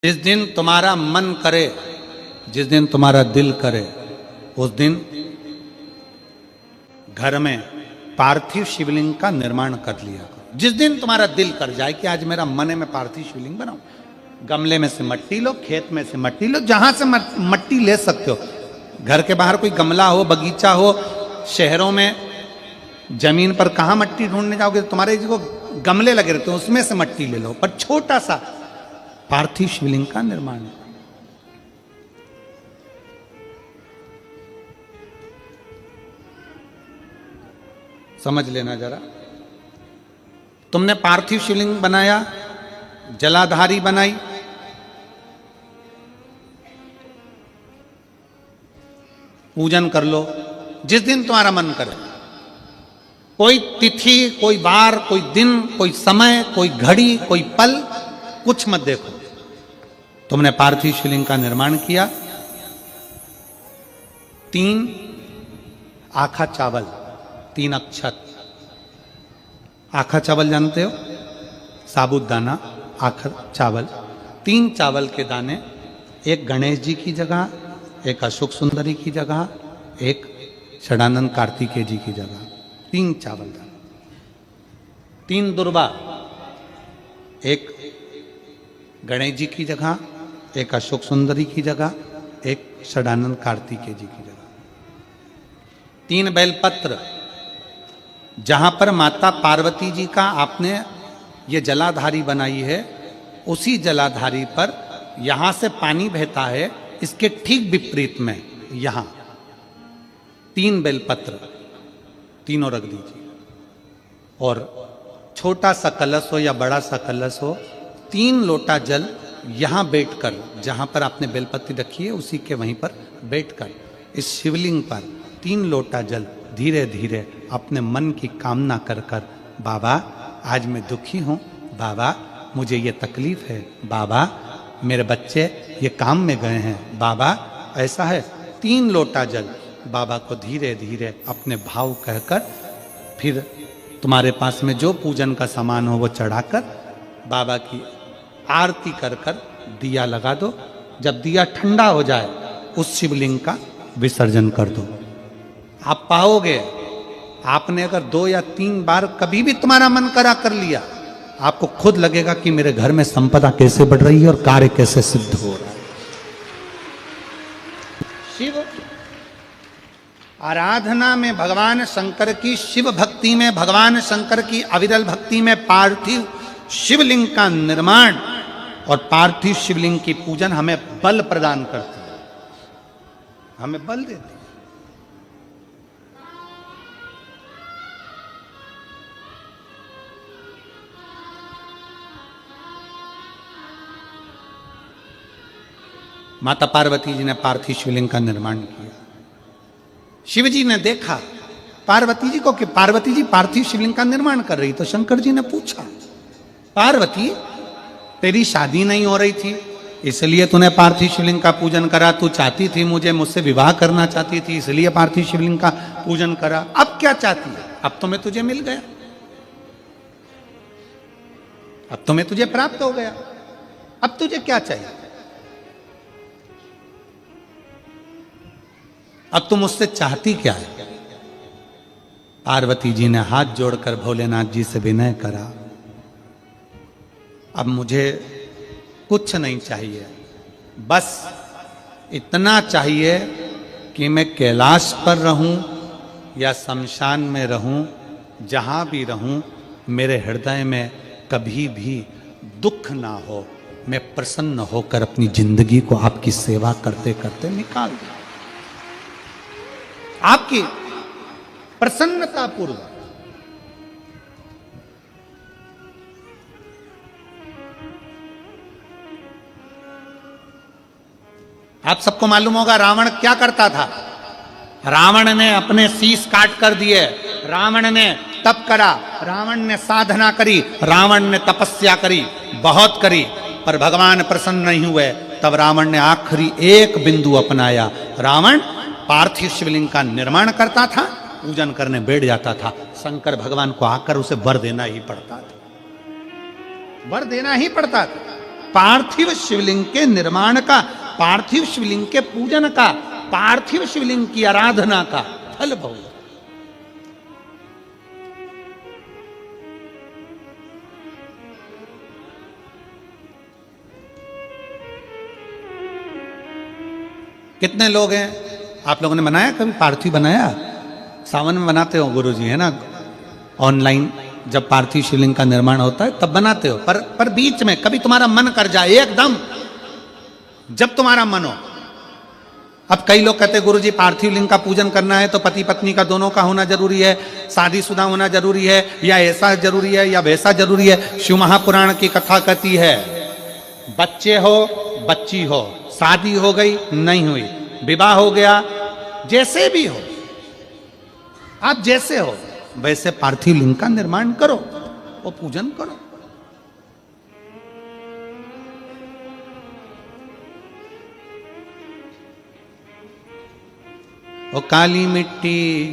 जिस दिन तुम्हारा मन करे, जिस दिन तुम्हारा दिल करे, उस दिन घर में पार्थिव शिवलिंग का निर्माण कर लिया करो। जिस दिन तुम्हारा दिल कर जाए कि आज मेरा मन है मैं पार्थिव शिवलिंग बनाऊं, गमले में से मट्टी लो, खेत में से मट्टी लो, जहां से मट्टी ले सकते हो। घर के बाहर कोई गमला हो, बगीचा हो, शहरों में जमीन पर कहां मट्टी ढूंढने जाओगे? तुम्हारे जो गमले लगे रहते हैं उसमें से मट्टी ले लो, पर छोटा सा पार्थिव शिवलिंग का निर्माण। समझ लेना जरा, तुमने पार्थिव शिवलिंग बनाया, जलाधारी बनाई, पूजन कर लो जिस दिन तुम्हारा मन करे। कोई तिथि, कोई बार, कोई दिन, कोई समय, कोई घड़ी, कोई पल कुछ मत देखो। तुमने पार्थिव शिवलिंग का निर्माण किया। 3 आखा चावल, 3 अक्षत। आखा चावल जानते हो? साबूदाना, आखा चावल। 3 चावल के दाने, एक गणेश जी की जगह, एक अशोक सुंदरी की जगह, एक षडानंद कार्तिकेय जी की जगह। 3 चावल दाने। 3 दुर्वा, एक गणेश जी की जगह, एक अशोक सुंदरी की जगह, एक षडानंद कार्तिकेय जी की जगह। 3 बेलपत्र, जहां पर माता पार्वती जी का आपने ये जलाधारी बनाई है, उसी जलाधारी पर यहां से पानी बहता है, इसके ठीक विपरीत में यहां 3 बेलपत्र, तीनों रख दीजिए। और छोटा सा कलश हो या बड़ा सा कलश हो, 3 लोटा जल यहां बैठकर, जहां पर आपने बेलपत्ती रखी है उसी के वहीं पर बैठकर इस शिवलिंग पर 3 लोटा जल धीरे धीरे अपने मन की कामना कर कर, बाबा आज मैं दुखी हूं, बाबा मुझे ये तकलीफ है, बाबा मेरे बच्चे ये काम में गए हैं, बाबा ऐसा है। 3 लोटा जल बाबा को धीरे धीरे अपने भाव कहकर, फिर तुम्हारे पास में जो पूजन का सामान हो वो चढ़ाकर बाबा की आरती कर कर दिया लगा दो। जब दिया ठंडा हो जाए उस शिवलिंग का विसर्जन कर दो। आप पाओगे, आपने अगर 2 या 3 बार कभी भी तुम्हारा मन करा कर लिया, आपको खुद लगेगा कि मेरे घर में संपदा कैसे बढ़ रही है और कार्य कैसे सिद्ध हो रहा है। शिव आराधना में भगवान शंकर की, शिव भक्ति में भगवान शंकर की अविरल भक्ति में पार्थिव शिवलिंग का निर्माण और पार्थिव शिवलिंग की पूजन हमें बल प्रदान करती है, हमें बल देती है। माता पार्वती जी ने पार्थिव शिवलिंग का निर्माण किया। शिव जी ने देखा पार्वती जी को कि पार्वती जी पार्थिव शिवलिंग का निर्माण कर रही, तो शंकर जी ने पूछा, पार्वती तेरी शादी नहीं हो रही थी इसलिए तूने पार्थिव शिवलिंग का पूजन करा, तू चाहती थी मुझसे विवाह करना चाहती थी इसलिए पार्थिव शिवलिंग का पूजन करा, अब क्या चाहती है? अब तो मैं तुझे मिल गया, अब तो मैं तुझे प्राप्त हो गया, अब तुझे क्या चाहिए? अब तुम मुझसे चाहती क्या है? पार्वती जी ने हाथ जोड़कर भोलेनाथ जी से विनय करा, अब मुझे कुछ नहीं चाहिए, बस इतना चाहिए कि मैं कैलाश पर रहूं या शमशान में रहूं, जहां भी रहूं मेरे हृदय में कभी भी दुख ना हो, मैं प्रसन्न होकर अपनी जिंदगी को आपकी सेवा करते करते निकाल दूं, आपकी प्रसन्नता पूर्वक। आप सबको मालूम होगा रावण क्या करता था। रावण ने अपने शीश काट कर दिए, रावण ने तप करा, रावण ने साधना करी, रावण ने तपस्या करी, बहुत करी, पर भगवान प्रसन्न नहीं हुए। तब रावण ने आखिरी एक बिंदु अपनाया। रावण पार्थिव शिवलिंग का निर्माण करता था, पूजन करने बैठ जाता था, शंकर भगवान को आकर उसे वर देना ही पड़ता था, वर देना ही पड़ता था। पार्थिव शिवलिंग के निर्माण का, पार्थिव शिवलिंग के पूजन का, पार्थिव शिवलिंग की आराधना का फल भोग। कितने लोग हैं, आप लोगों ने बनाया कभी पार्थिव? बनाया? सावन में बनाते हो गुरुजी, है ना? ऑनलाइन जब पार्थिव शिवलिंग का निर्माण होता है तब बनाते हो, पर बीच में कभी तुम्हारा मन कर जाए एकदम, जब तुम्हारा मन हो। अब कई लोग कहते हैं गुरुजी पार्थिव लिंग का पूजन करना है तो पति पत्नी का दोनों का होना जरूरी है, शादीशुदा होना जरूरी है, या ऐसा जरूरी है या वैसा जरूरी है। शिव महापुराण की कथा कहती है बच्चे हो बच्ची हो, शादी हो गई नहीं हुई, विवाह हो गया, जैसे भी हो, आप जैसे हो वैसे पार्थिव लिंग का निर्माण करो और पूजन करो। वो काली मिट्टी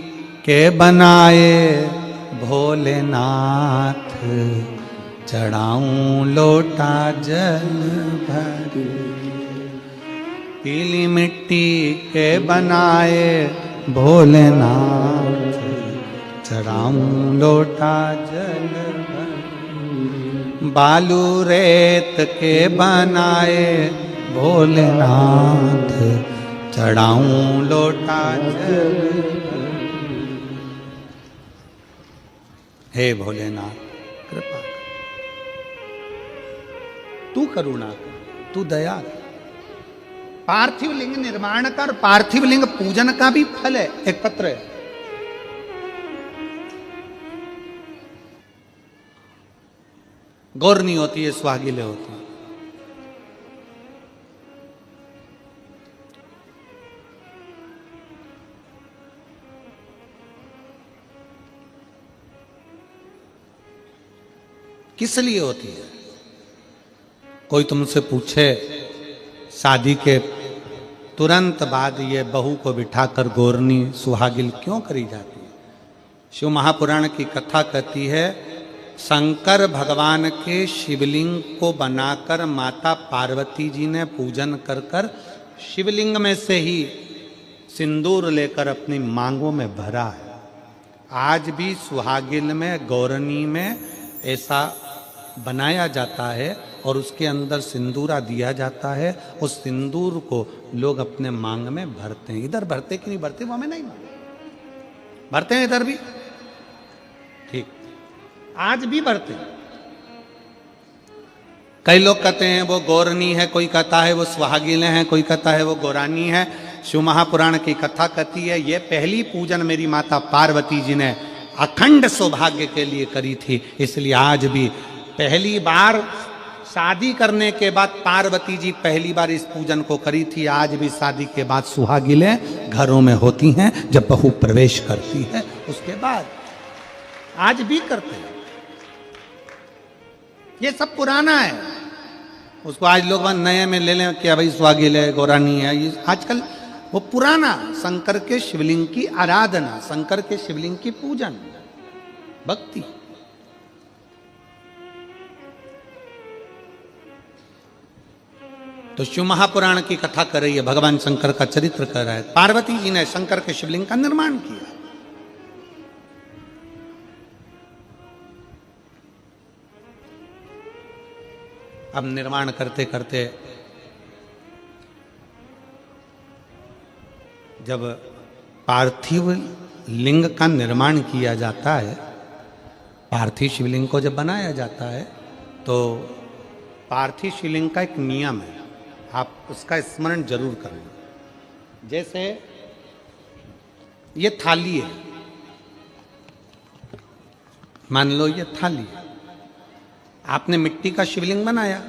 के बनाए भोलेनाथ, चढ़ाऊं लोटा जल भर। पीली मिट्टी के बनाए भोलेनाथ, चढ़ाऊं लोटा जल भर। बालू रेत के बनाए भोलेनाथ, चढ़ाऊं लोटा जल भर। हे भोलेनाथ कृपा कर, तू करुणा कर, तू दया कर। पार्थिव लिंग निर्माण कर, पार्थिव लिंग पूजन का भी फल है। एक पत्र है, गौर नहीं होती है, सुहागिले होती है। किस लिए होती है? कोई तुमसे पूछे शादी के तुरंत बाद ये बहू को बिठाकर गोरनी सुहागिल क्यों करी जाती है? शिव महापुराण की कथा कहती है शंकर भगवान के शिवलिंग को बनाकर माता पार्वती जी ने पूजन कर कर शिवलिंग में से ही सिंदूर लेकर अपनी मांगों में भरा है। आज भी सुहागिल में, गौरनी में ऐसा बनाया जाता है और उसके अंदर सिंदूरा दिया जाता है। उस सिंदूर को लोग अपने मांग में भरते हैं। इधर भरते कि नहीं भरते वो हमें नहीं भरते हैं, इधर भी ठीक, आज भी भरते हैं। कई लोग कहते हैं वो गौरनी है, कोई कहता है वो सुहागिन है, कोई कहता है वो गौरानी है। शिव महापुराण की कथा कहती है ये पहली पूजन मेरी माता पार्वती जी ने अखंड सौभाग्य के लिए करी थी, इसलिए आज भी पहली बार शादी करने के बाद पार्वती जी पहली बार इस पूजन को करी थी। आज भी शादी के बाद सुहागिलें घरों में होती हैं, जब बहू प्रवेश करती है उसके बाद आज भी करते हैं। ये सब पुराना है, उसको आज लोग नए में ले लें कि भाई सुहागिल है, गौरानी है। ये आजकल वो पुराना शंकर के शिवलिंग की आराधना, शंकर के शिवलिंग की पूजन, भक्ति। तो शिव महापुराण की कथा कर रही है, भगवान शंकर का चरित्र कर रहा है। पार्वती जी ने शंकर के शिवलिंग का निर्माण किया। अब निर्माण करते करते जब पार्थिव लिंग का निर्माण किया जाता है, पार्थिव शिवलिंग को जब बनाया जाता है तो पार्थिव शिवलिंग का एक नियम है, आप उसका स्मरण जरूर करना। जैसे ये थाली है, मान लो ये थाली है, आपने मिट्टी का शिवलिंग बनाया,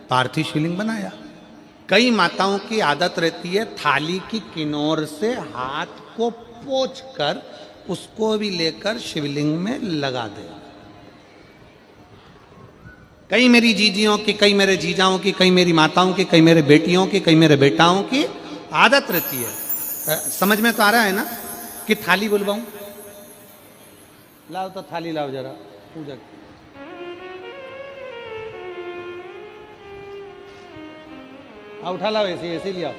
पार्थिव शिवलिंग बनाया। कई माताओं की आदत रहती है थाली की किनार से हाथ को पोंछकर उसको भी लेकर शिवलिंग में लगा दे। कई मेरी जीजियों की, कई मेरे जीजाओं की, कई मेरी माताओं की, कई मेरे बेटियों की, कई मेरे बेटाओं की आदत रहती है। समझ में तो आ रहा है ना कि थाली बुलवाऊं? लाओ तो थाली लाओ जरा पूजा की। उठा लाओ, ऐसे ऐसे लिया।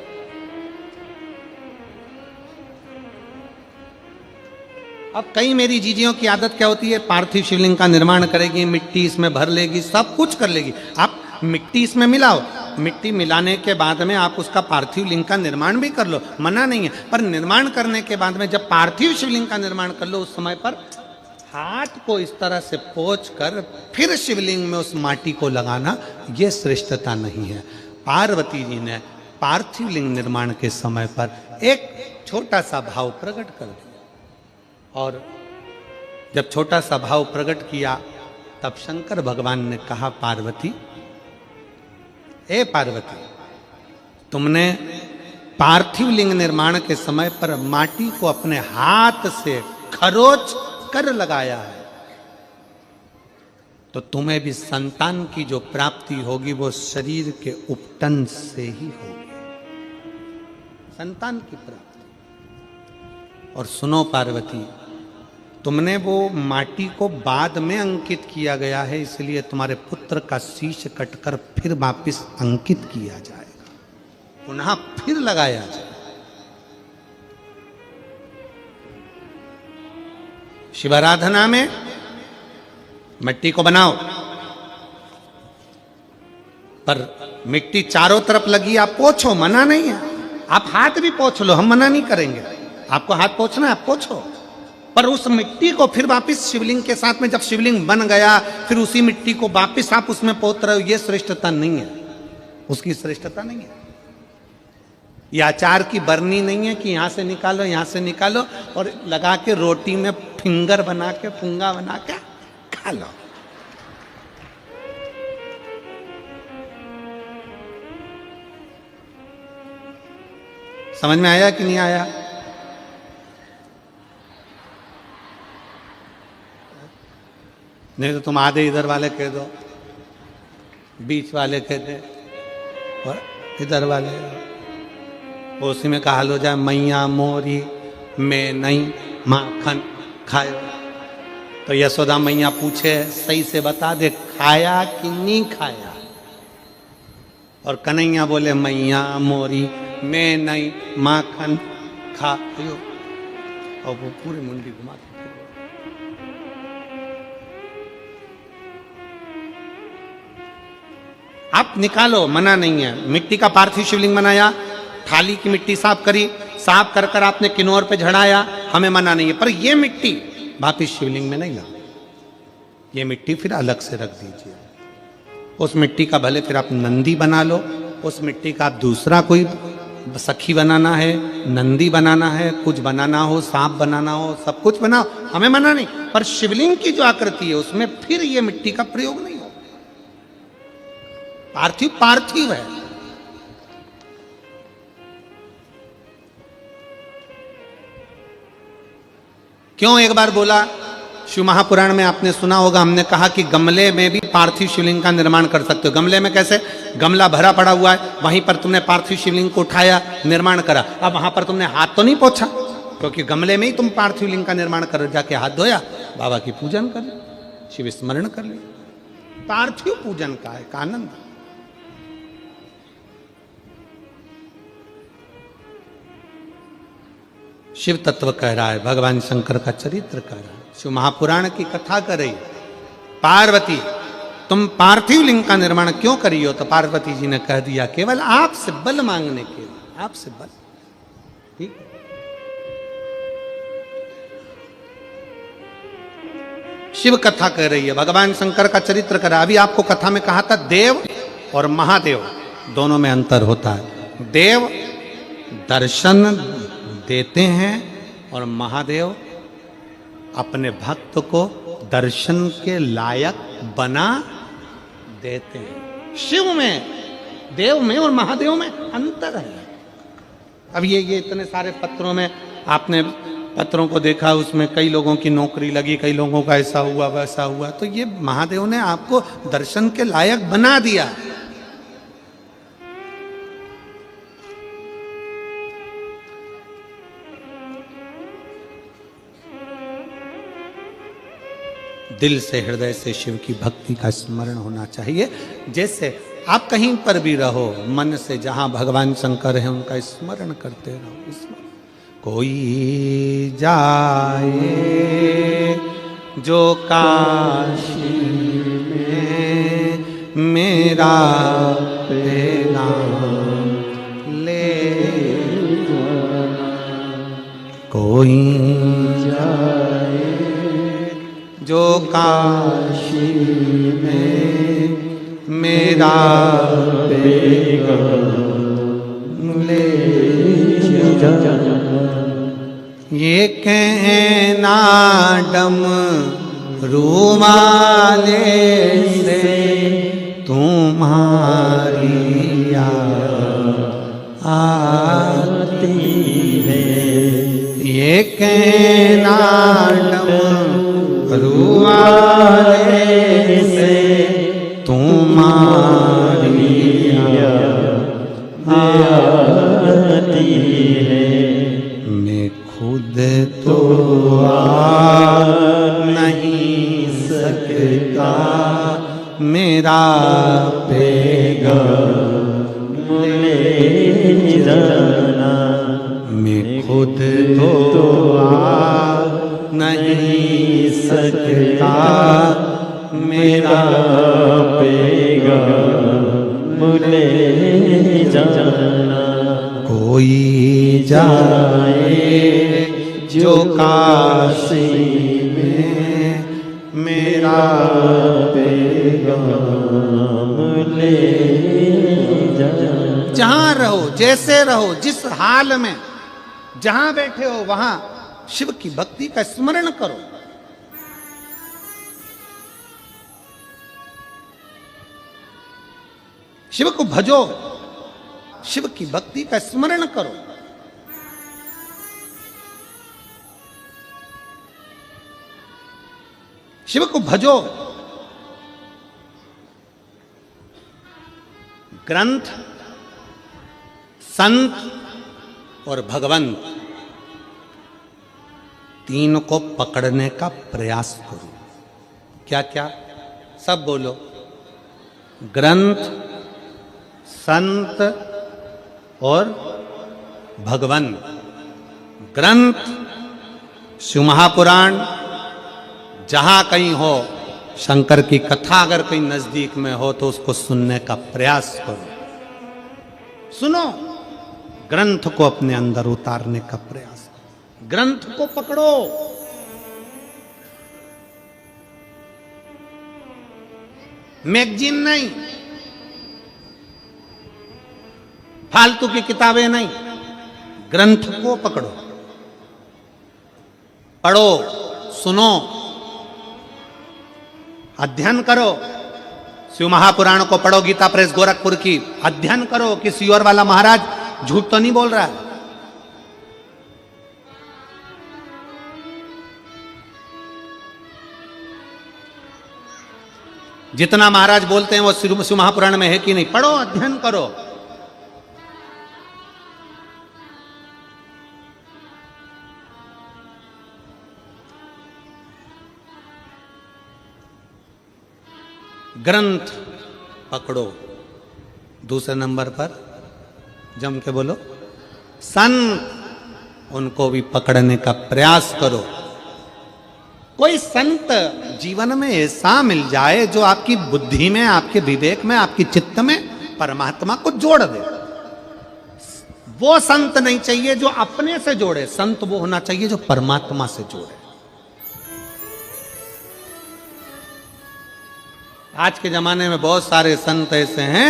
अब कई मेरी जीजियों की आदत क्या होती है, पार्थिव शिवलिंग का निर्माण करेगी, मिट्टी इसमें भर लेगी, सब कुछ कर लेगी। आप मिट्टी इसमें मिलाओ, मिट्टी मिलाने के बाद में आप उसका पार्थिव लिंग का निर्माण भी कर लो, मना नहीं है। पर निर्माण करने के बाद में जब पार्थिव शिवलिंग का निर्माण कर लो, उस समय पर हाथ को इस तरह से पोंछ कर फिर शिवलिंग में उस माटी को लगाना, यह श्रेष्ठता नहीं है। पार्वती जी ने पार्थिव लिंग निर्माण के समय पर एक छोटा सा भाव प्रकट कर दिया, और जब छोटा सा भाव प्रकट किया तब शंकर भगवान ने कहा, पार्वती, ए पार्वती, तुमने पार्थिव लिंग निर्माण के समय पर माटी को अपने हाथ से खरोच कर लगाया है, तो तुम्हें भी संतान की जो प्राप्ति होगी वो शरीर के उपटन से ही होगी, संतान की प्राप्ति। और सुनो पार्वती, तुमने वो माटी को बाद में अंकित किया गया है, इसलिए तुम्हारे पुत्र का शीश कटकर फिर वापिस अंकित किया जाएगा, पुनः फिर लगाया जाएगा। शिवाराधना में मिट्टी को बनाओ, पर मिट्टी चारों तरफ लगी, आप पोंछो, मना नहीं है। आप हाथ भी पोंछ लो, हम मना नहीं करेंगे। आपको हाथ पोंछना है, आप पोंछो, पर उस मिट्टी को फिर वापस शिवलिंग के साथ में, जब शिवलिंग बन गया फिर उसी मिट्टी को वापस आप उसमें पोत रहे हो, ये श्रेष्ठता नहीं है, उसकी श्रेष्ठता नहीं है। ये अचार की बरनी नहीं है कि यहां से निकालो यहां से निकालो और लगा के रोटी में फिंगर बना के, पुंगा बना के खा लो। समझ में आया कि नहीं आया? नहीं तो तुम आधे इधर वाले कह दो, बीच वाले कह दे और इधर वाले, उसी में कहा लो जाए, मैया मोरी में नहीं माखन खायो। तो यशोदा मैया पूछे, सही से बता दे, खाया कि नहीं खाया? और कन्हैया बोले, मैया मोरी में नहीं माखन खायो, और वो पूरी मुंडी घुमा। आप निकालो, मना नहीं है। मिट्टी का पार्थिव शिवलिंग बनाया, थाली की मिट्टी साफ करी, साफ कर कर आपने किन्नौर पे झड़ाया, हमें मना नहीं है। पर ये मिट्टी वापिस शिवलिंग में नहीं लगा, ये मिट्टी फिर अलग से रख दीजिए। उस मिट्टी का भले फिर आप नंदी बना लो, उस मिट्टी का आप दूसरा कोई सखी बनाना है, नंदी बनाना है, कुछ बनाना हो, सांप बनाना हो, सब कुछ बनाओ, हमें मना नहीं। पर शिवलिंग की जो आकृति है उसमें फिर ये मिट्टी का प्रयोग नहीं हो। पार्थिव पार्थिव है। क्यों एक बार बोला, शिव महापुराण में आपने सुना होगा, हमने कहा कि गमले में भी पार्थिव शिवलिंग का निर्माण कर सकते हो। गमले में कैसे? गमला भरा पड़ा हुआ है, वहीं पर तुमने पार्थिव शिवलिंग को उठाया, निर्माण करा। अब वहां पर तुमने हाथ तो नहीं पोंछा, क्योंकि गमले में ही तुम पार्थिव लिंग का निर्माण कर, जाके हाथ धोया, बाबा की पूजन कर ली, शिव स्मरण कर ली। पार्थिव पूजन का एक आनंद। शिव तत्व कह रहा है, भगवान शंकर का चरित्र कह रहा है, शिव महापुराण की कथा कर रही। पार्वती, तुम पार्थिव लिंग का निर्माण क्यों करी हो? तो पार्वती जी ने कह दिया, केवल आपसे बल मांगने के लिए, आपसे बल। ठीक, शिव कथा कह रही है, भगवान शंकर का चरित्र कर रहा है। अभी आपको कथा में कहा था, देव और महादेव दोनों में अंतर होता है। देव दर्शन देते हैं और महादेव अपने भक्त को दर्शन के लायक बना देते हैं। शिव में, देव में और महादेव में अंतर है। अब ये इतने सारे पत्रों में आपने पत्रों को देखा, उसमें कई लोगों की नौकरी लगी, कई लोगों का ऐसा हुआ वैसा हुआ, तो ये महादेव ने आपको दर्शन के लायक बना दिया। दिल से, हृदय से शिव की भक्ति का स्मरण होना चाहिए। जैसे आप कहीं पर भी रहो, मन से जहां भगवान शंकर है उनका स्मरण करते रहो। कोई जाए जो काशी में मेरा पैगाम ले, कोई जाए जो काशी में मेरा पैगाम ले जा। ये कहना डम रूमाले से तुम्हारी याद आती है, ये कहना डम रूमाले से तुम्हारी याद आती है। मैं खुद तो आ नहीं सकता, मेरा पैगाम ले जाना। मैं खुद तो आ नहीं सकता, मेरा पैगाम ले जाना। कोई जाए जो काशी में मेरा पैगाम ले जाना। जहां रहो, जैसे रहो, जिस हाल में जहां बैठे हो वहां शिव की भक्ति का स्मरण करो। शिव को भजो, शिव की भक्ति का स्मरण करो। शिव को भजो। ग्रंथ, संत और भगवंत तीन को पकड़ने का प्रयास करो। क्या क्या? सब बोलो। ग्रंथ, संत और भगवंत। ग्रंथ, शिव महापुराण, जहां कहीं हो शंकर की कथा अगर कहीं नजदीक में हो तो उसको सुनने का प्रयास करो। सुनो, ग्रंथ को अपने अंदर उतारने का प्रयास करो। ग्रंथ को पकड़ो। मैगजीन नहीं, फालतू की किताबें नहीं, ग्रंथ को पकड़ो, पढ़ो, सुनो, अध्ययन करो। शिव महापुराण को पढ़ो, गीता प्रेस गोरखपुर की, अध्ययन करो कि सियोर वाला महाराज झूठ तो नहीं बोल रहा है। जितना महाराज बोलते हैं वो शिव महापुराण में है कि नहीं, पढ़ो, अध्ययन करो। ग्रंथ पकड़ो। दूसरे नंबर पर जम के बोलो संत, उनको भी पकड़ने का प्रयास करो। कोई संत जीवन में ऐसा मिल जाए जो आपकी बुद्धि में, आपके विवेक में, आपकी चित्त में परमात्मा को जोड़ दे। वो संत नहीं चाहिए जो अपने से जोड़े, संत वो होना चाहिए जो परमात्मा से जोड़े। आज के जमाने में बहुत सारे संत ऐसे हैं,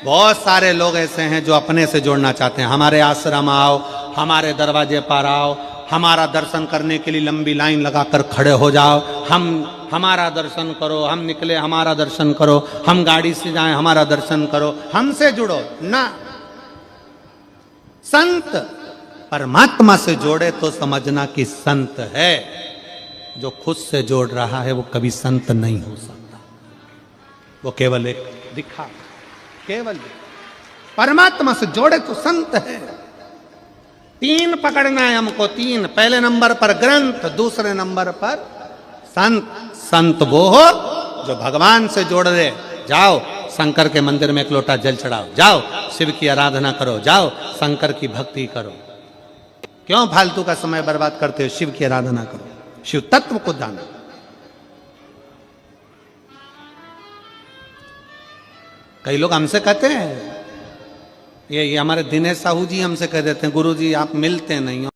बहुत सारे लोग ऐसे हैं जो अपने से जोड़ना चाहते हैं। हमारे आश्रम आओ, हमारे दरवाजे पर आओ, हमारा दर्शन करने के लिए लंबी लाइन लगाकर खड़े हो जाओ, हमारा दर्शन करो, हम निकले हमारा दर्शन करो, हम गाड़ी से जाएं हमारा दर्शन करो, हमसे जुड़ो ना। संत परमात्मा से जोड़े तो समझना कि संत है। जो खुद से जोड़ रहा है वो कभी संत नहीं हो सकता, वो केवल एक दिखा, केवल परमात्मा से जोड़े तो संत है। तीन पकड़ना है हमको, तीन। पहले नंबर पर ग्रंथ, दूसरे नंबर पर संत। संत वो हो जो भगवान से जोड़ दे। जाओ शंकर के मंदिर में एक लोटा जल चढ़ाओ, जाओ शिव की आराधना करो, जाओ शंकर की भक्ति करो। क्यों फालतू का समय बर्बाद करते हो? शिव की आराधना करो, शिव तत्व को जानो। कई लोग हमसे कहते हैं, ये हमारे दिनेश साहू जी हमसे कह देते हैं, गुरु जी आप मिलते नहीं हो।